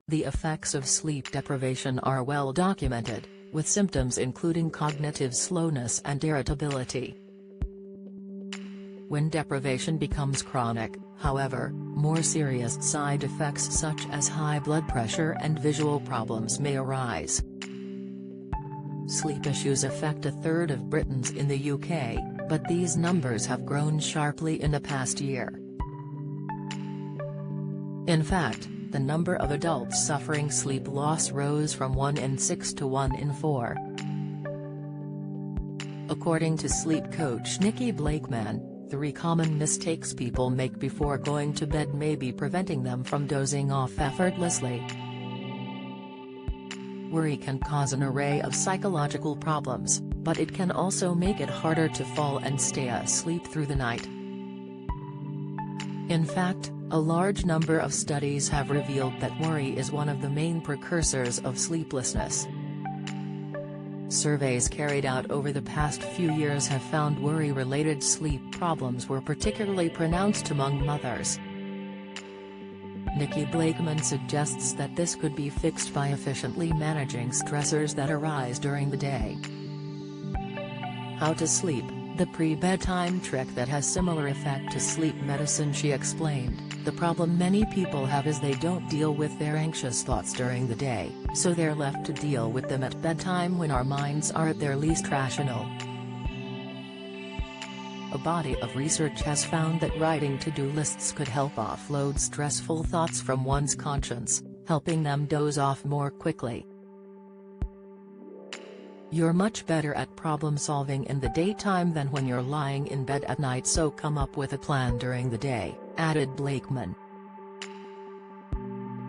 The effects of sleep deprivation are well documented, with symptoms including cognitive slowness and irritability. When deprivation becomes chronic, however, more serious side effects such as high blood pressure and visual problems may arise. Sleep issues affect a third of Britons in the UK, but these numbers have grown sharply in the past year. In fact, the number of adults suffering sleep loss rose from 1 in 6 to 1 in 4. According to sleep coach Nikki Blakeman, 3 common mistakes people make before going to bed may be preventing them from dozing off effortlessly. Worry can cause an array of psychological problems, but it can also make it harder to fall and stay asleep through the night. In fact, a large number of studies have revealed that worry is one of the main precursors of sleeplessness. Surveys carried out over the past few years have found worry-related sleep problems were particularly pronounced among mothers. Nikki Blakeman suggests that this could be fixed by efficiently managing stressors that arise during the day. How to sleep, the pre-bedtime trick that has similar effect to sleep medicine. She explained, the problem many people have is they don't deal with their anxious thoughts during the day, so they're left to deal with them at bedtime when our minds are at their least rational. A body of research has found that writing to-do lists could help offload stressful thoughts from one's conscience, helping them doze off more quickly. You're much better at problem-solving in the daytime than when you're lying in bed at night, so come up with a plan during the day, added Blakeman.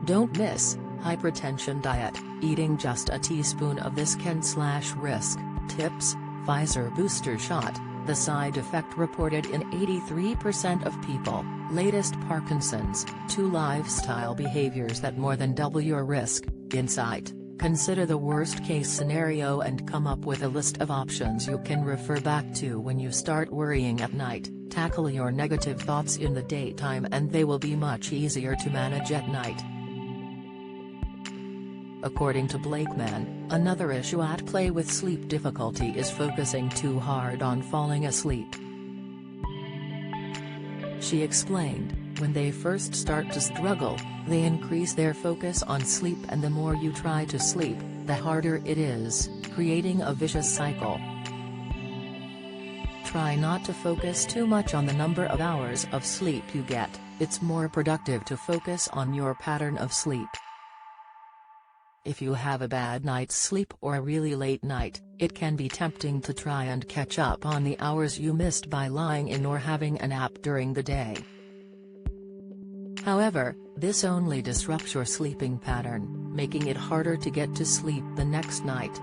Don't miss, hypertension diet, eating just a teaspoon of this can /risk, tips, Pfizer booster shot, the side effect reported in 83% of people, latest Parkinson's, 2 lifestyle behaviors that more than double your risk, insight. Consider the worst-case scenario and come up with a list of options you can refer back to when you start worrying at night. Tackle your negative thoughts in the daytime and they will be much easier to manage at night. According to Blakeman, another issue at play with sleep difficulty is focusing too hard on falling asleep. She explained, when they first start to struggle, they increase their focus on sleep, and the more you try to sleep, the harder it is, creating a vicious cycle. Try not to focus too much on the number of hours of sleep you get, it's more productive to focus on your pattern of sleep. If you have a bad night's sleep or a really late night, it can be tempting to try and catch up on the hours you missed by lying in or having a nap during the day. However, this only disrupts your sleeping pattern, making it harder to get to sleep the next night.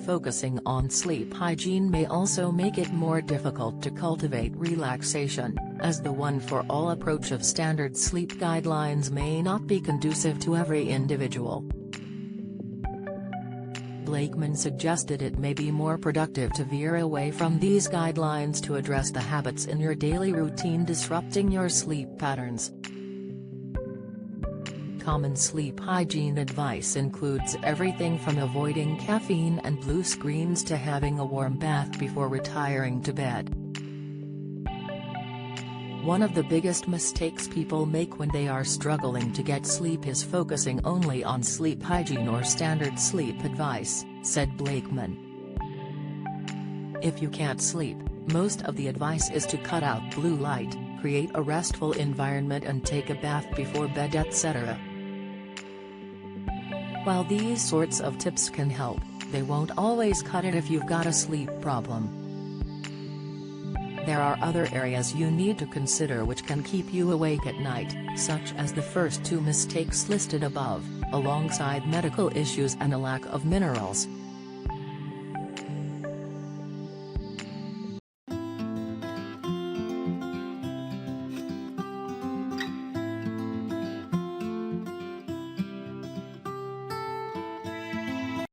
Focusing on sleep hygiene may also make it more difficult to cultivate relaxation, as the one-for-all approach of standard sleep guidelines may not be conducive to every individual. Blakeman suggested it may be more productive to veer away from these guidelines to address the habits in your daily routine disrupting your sleep patterns. Common sleep hygiene advice includes everything from avoiding caffeine and blue screens to having a warm bath before retiring to bed. One of the biggest mistakes people make when they are struggling to get sleep is focusing only on sleep hygiene or standard sleep advice, said Blakeman. If you can't sleep, most of the advice is to cut out blue light, create a restful environment and take a bath before bed, etc. While these sorts of tips can help, they won't always cut it if you've got a sleep problem. There are other areas you need to consider which can keep you awake at night, such as the first 2 mistakes listed above, alongside medical issues and a lack of minerals.